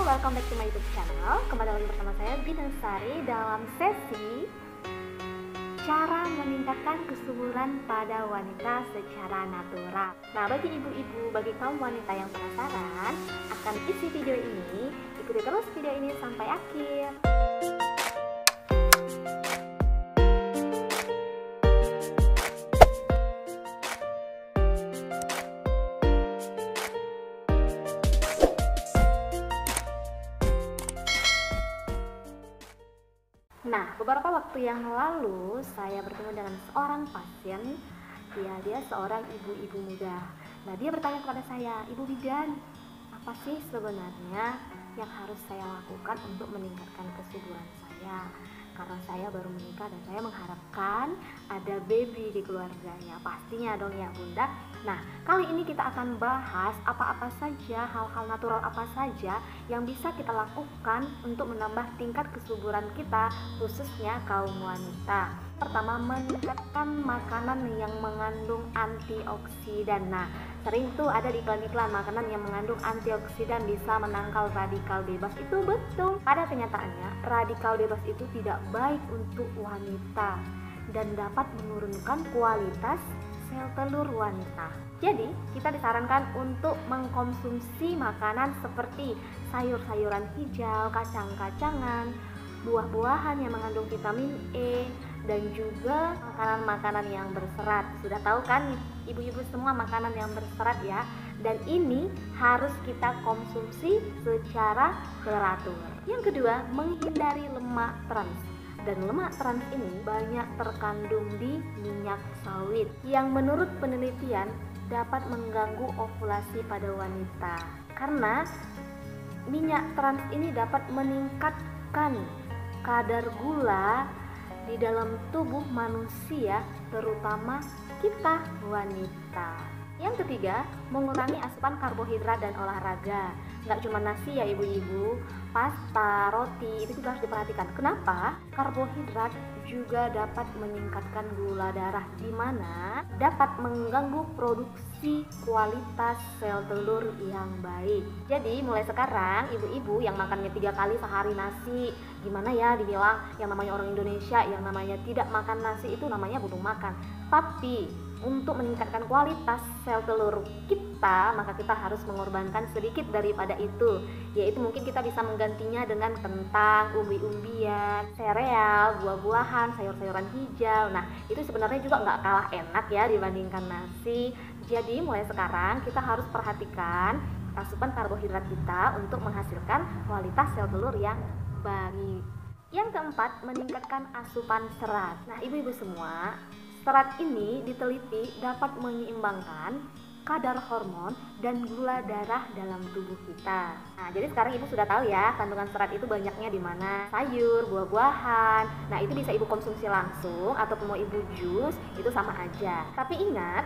welcome back to my YouTube channel. Kembali lagi bersama saya Bintang Sari dalam sesi cara meningkatkan kesuburan pada wanita secara natural. Nah, bagi ibu-ibu, bagi kaum wanita yang penasaran akan isi video ini, ikuti terus video ini sampai akhir. Nah, beberapa waktu yang lalu saya bertemu dengan seorang pasien. Dia seorang ibu-ibu muda. Nah, dia bertanya kepada saya, "Ibu bidan, apa sih sebenarnya yang harus saya lakukan untuk meningkatkan kesuburan saya? Karena saya baru menikah dan saya mengharapkan ada baby di keluarganya." Pastinya dong ya Bunda. Nah, kali ini kita akan bahas apa-apa saja, hal-hal natural apa saja yang bisa kita lakukan untuk menambah tingkat kesuburan kita, khususnya kaum wanita. Pertama, meningkatkan makanan yang mengandung antioksidan. Nah, sering tuh ada di iklan-iklan makanan yang mengandung antioksidan bisa menangkal radikal bebas. Itu betul. Pada kenyataannya, radikal bebas itu tidak baik untuk wanita dan dapat menurunkan kualitas sel telur wanita. Jadi, kita disarankan untuk mengkonsumsi makanan seperti sayur-sayuran hijau, kacang-kacangan, buah-buahan yang mengandung vitamin E, dan juga makanan-makanan yang berserat. Sudah tahu kan ibu-ibu semua makanan yang berserat ya? Dan ini harus kita konsumsi secara teratur. Yang kedua, menghindari lemak trans. Dan lemak trans ini banyak terkandung di minyak sawit yang menurut penelitian dapat mengganggu ovulasi pada wanita. Karena minyak trans ini dapat meningkatkan kadar gula di dalam tubuh manusia, terutama kita wanita. Yang ketiga, mengurangi asupan karbohidrat dan olahraga. Nggak cuma nasi ya ibu-ibu, pasta, roti, itu juga harus diperhatikan. Kenapa? Karbohidrat juga dapat meningkatkan gula darah, di mana dapat mengganggu produksi kualitas sel telur yang baik. Jadi mulai sekarang ibu-ibu yang makannya 3 kali sehari nasi, gimana ya dibilang yang namanya orang Indonesia yang namanya tidak makan nasi itu namanya belum makan. Tapi untuk meningkatkan kualitas sel telur kita, maka kita harus mengorbankan sedikit daripada itu, yaitu mungkin kita bisa menggantinya dengan kentang, umbi-umbian, sereal, buah-buahan, sayur-sayuran hijau. Nah, itu sebenarnya juga nggak kalah enak ya dibandingkan nasi. Jadi mulai sekarang kita harus perhatikan asupan karbohidrat kita untuk menghasilkan kualitas sel telur yang baik. Yang keempat, meningkatkan asupan serat. Nah, ibu-ibu semua, serat ini diteliti dapat menyeimbangkan kadar hormon dan gula darah dalam tubuh kita. Nah, jadi sekarang ibu sudah tahu ya kandungan serat itu banyaknya di mana? Sayur, buah-buahan. Nah, itu bisa ibu konsumsi langsung ataupun mau ibu jus, itu sama aja. Tapi ingat,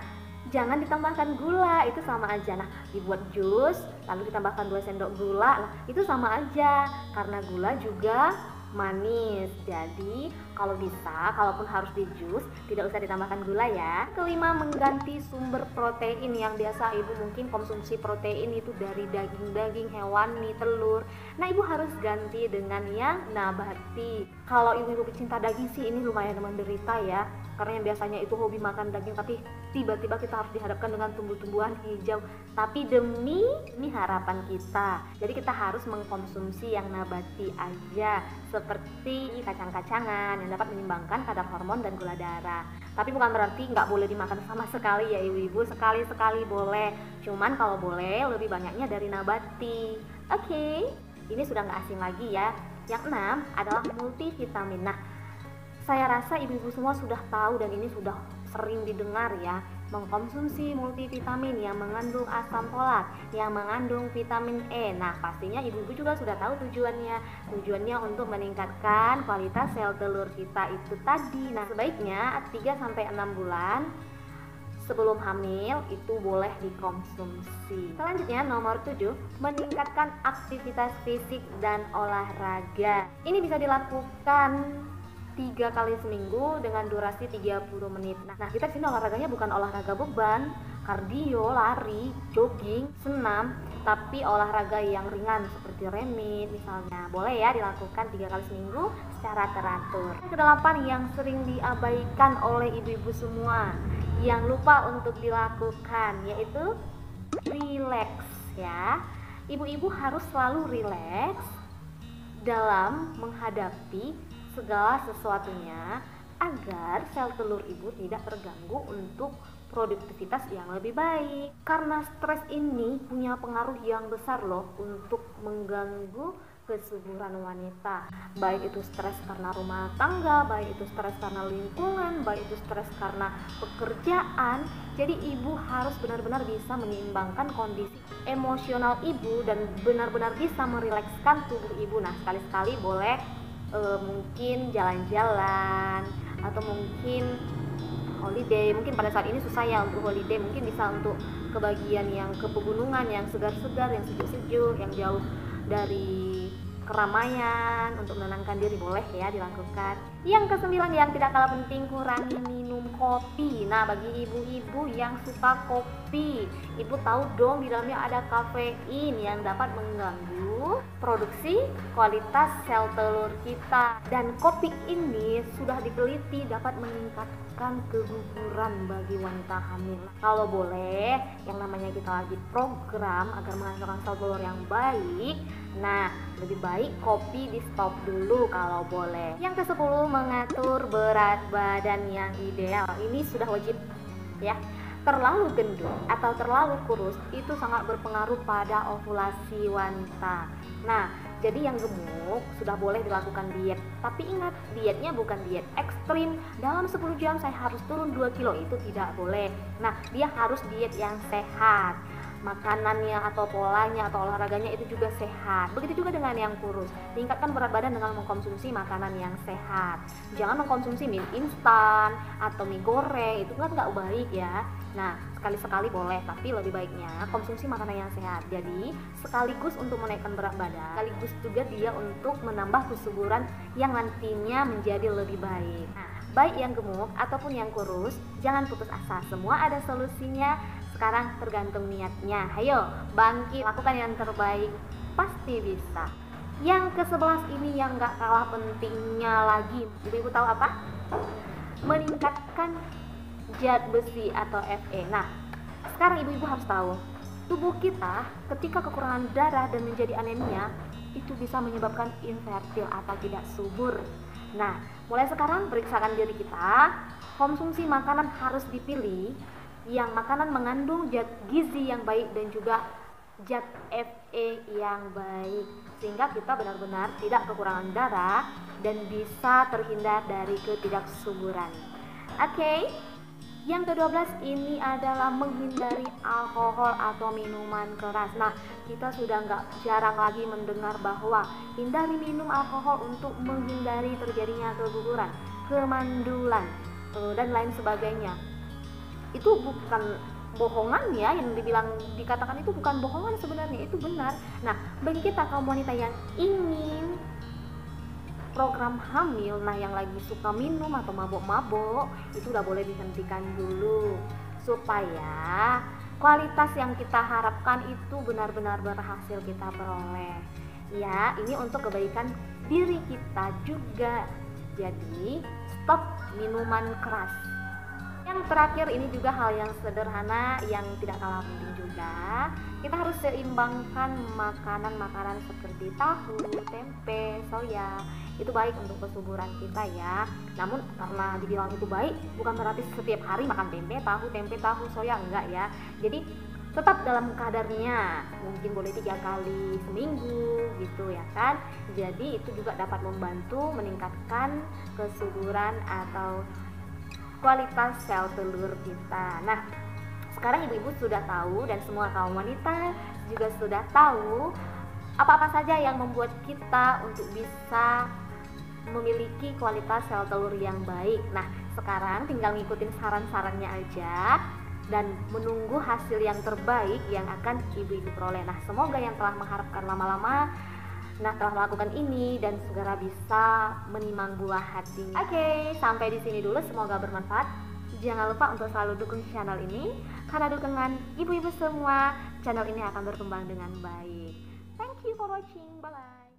jangan ditambahkan gula, itu sama aja. Nah, dibuat jus lalu ditambahkan 2 sendok gula, itu sama aja karena gula juga manis. Jadi kalau bisa, kalaupun harus di jus, tidak usah ditambahkan gula ya. Kelima, mengganti sumber protein yang biasa ibu mungkin konsumsi protein itu dari daging-daging hewani, telur. Nah, ibu harus ganti dengan yang nabati. Kalau ibu-ibu pecinta daging sih ini lumayan menderita ya, karena yang biasanya itu hobi makan daging, tapi tiba-tiba kita harus dihadapkan dengan tumbuh-tumbuhan hijau. Tapi demi harapan kita, jadi kita harus mengkonsumsi yang nabati aja, seperti kacang-kacangan yang dapat menyeimbangkan kadar hormon dan gula darah. Tapi bukan berarti nggak boleh dimakan sama sekali ya ibu-ibu, sekali-sekali boleh. Cuman kalau boleh lebih banyaknya dari nabati. Oke, ini sudah nggak asing lagi ya. Yang 6 adalah multivitamin. Nah, saya rasa ibu-ibu semua sudah tahu dan ini sudah sering didengar ya, mengkonsumsi multivitamin yang mengandung asam folat, yang mengandung vitamin E. Nah, pastinya ibu-ibu juga sudah tahu tujuannya. Tujuannya untuk meningkatkan kualitas sel telur kita itu tadi. Nah, sebaiknya 3-6 bulan sebelum hamil itu boleh dikonsumsi. Selanjutnya nomor 7, meningkatkan aktivitas fisik dan olahraga. Ini bisa dilakukan 3 kali seminggu dengan durasi 30 menit. Nah, kita di sini olahraganya bukan olahraga beban, kardio, lari, jogging, senam, tapi olahraga yang ringan seperti remit misalnya boleh ya dilakukan 3 kali seminggu secara teratur. Kedelapan yang sering diabaikan oleh ibu-ibu semua, yang lupa untuk dilakukan, yaitu rileks ya. Ibu-ibu harus selalu rileks dalam menghadapi segala sesuatunya agar sel telur ibu tidak terganggu untuk produktivitas yang lebih baik. Karena stres ini punya pengaruh yang besar loh untuk mengganggu kesuburan wanita, baik itu stres karena rumah tangga, baik itu stres karena lingkungan, baik itu stres karena pekerjaan. Jadi ibu harus benar-benar bisa menyeimbangkan kondisi emosional ibu dan benar-benar bisa merilekskan tubuh ibu. Nah, sekali-sekali boleh mungkin jalan-jalan atau mungkin holiday. Mungkin pada saat ini susah ya untuk holiday, mungkin bisa untuk kebagian yang ke pegunungan yang segar-segar, yang sejuk-sejuk, yang jauh dari keramaian, untuk menenangkan diri boleh ya dilakukan. Yang ke-9 yang tidak kalah penting, kurangi minum kopi. Nah, bagi ibu-ibu yang suka kopi, ibu tahu dong di dalamnya ada kafein yang dapat mengganggu produksi kualitas sel telur kita. Dan kopi ini sudah diteliti dapat meningkatkan keguguran bagi wanita hamil. Kalau boleh, yang namanya kita lagi program agar menghasilkan sel telur yang baik, nah lebih baik kopi di stop dulu kalau boleh. Yang ke-10, mengatur berat badan yang ideal. Ini sudah wajib ya. Terlalu gendut atau terlalu kurus itu sangat berpengaruh pada ovulasi wanita. Nah, jadi yang gemuk sudah boleh dilakukan diet, tapi ingat, dietnya bukan diet ekstrim. Dalam 10 jam saya harus turun 2 kilo, itu tidak boleh. Nah, dia harus diet yang sehat. Makanannya atau polanya atau olahraganya itu juga sehat. Begitu juga dengan yang kurus, tingkatkan berat badan dengan mengkonsumsi makanan yang sehat. Jangan mengkonsumsi mie instan atau mie goreng, itu kan nggak baik ya. Nah, sekali-sekali boleh, tapi lebih baiknya konsumsi makanan yang sehat. Jadi sekaligus untuk menaikkan berat badan, sekaligus juga dia untuk menambah kesuburan yang nantinya menjadi lebih baik. Nah, baik yang gemuk ataupun yang kurus, jangan putus asa, semua ada solusinya. Sekarang tergantung niatnya. Ayo bangkit, lakukan yang terbaik, pasti bisa. Yang ke-11 ini yang gak kalah pentingnya lagi, ibu-ibu tahu apa? Meningkatkan zat besi atau Fe. Nah, sekarang ibu-ibu harus tahu, tubuh kita ketika kekurangan darah dan menjadi anemia, itu bisa menyebabkan infertil atau tidak subur. Nah, mulai sekarang periksakan diri kita, konsumsi makanan harus dipilih yang makanan mengandung zat gizi yang baik dan juga zat Fe yang baik, sehingga kita benar-benar tidak kekurangan darah dan bisa terhindar dari ketidaksuburan. Oke. Yang ke-12 ini adalah menghindari alkohol atau minuman keras. Nah, kita sudah nggak jarang lagi mendengar bahwa hindari minum alkohol untuk menghindari terjadinya keguguran, kemandulan, dan lain sebagainya. Itu bukan bohongan ya, yang dikatakan itu bukan bohongan, sebenarnya itu benar. Nah, bagi kita kaum wanita yang ingin program hamil, nah yang lagi suka minum atau mabok-mabok, itu udah boleh dihentikan dulu supaya kualitas yang kita harapkan itu benar-benar berhasil kita peroleh. Ya, ini untuk kebaikan diri kita juga. Jadi, stop minuman keras. Yang terakhir ini juga hal yang sederhana yang tidak kalah penting juga. Kita harus seimbangkan makanan-makanan seperti tahu, tempe, soya. Itu baik untuk kesuburan kita ya. Namun karena dibilang itu baik, bukan berarti setiap hari makan tempe, tahu, soya, enggak ya. Jadi tetap dalam kadarnya, mungkin boleh 3 kali seminggu gitu ya kan. Jadi itu juga dapat membantu meningkatkan kesuburan atau kualitas sel telur kita. Nah, sekarang ibu-ibu sudah tahu dan semua kaum wanita juga sudah tahu apa-apa saja yang membuat kita untuk bisa memiliki kualitas sel telur yang baik. Nah, sekarang tinggal ngikutin saran-sarannya aja dan menunggu hasil yang terbaik yang akan ibu-ibu peroleh. Nah, semoga yang telah mengharapkan lama-lama telah melakukan ini dan segera bisa menimang buah hati. Oke, sampai di sini dulu, semoga bermanfaat. Jangan lupa untuk selalu dukung channel ini, karena dukungan ibu-ibu semua, channel ini akan berkembang dengan baik. Thank you for watching, bye-bye.